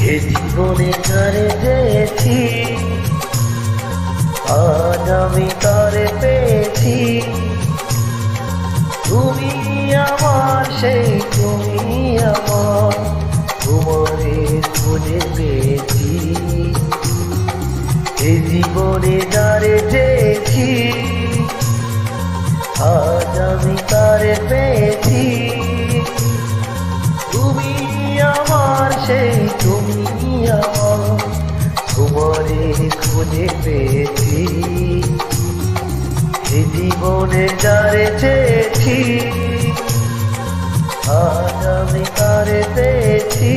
এ জীবনে যারে পেয়েছি, আজ আমি তারে পেয়েছি। তুমি আমার, সেই তুমি আমার, তোমারে খুঁজে পেয়েছি। এ জীবনে যারে পেয়েছি, আজ আমি তারে পেয়েছি। তুমি আমার, সেই তুমি আমার, তোমারে খুঁজে পেয়েছি। এ জীবনে যারে চেয়েছি, আজ আমি তারে পেয়েছি।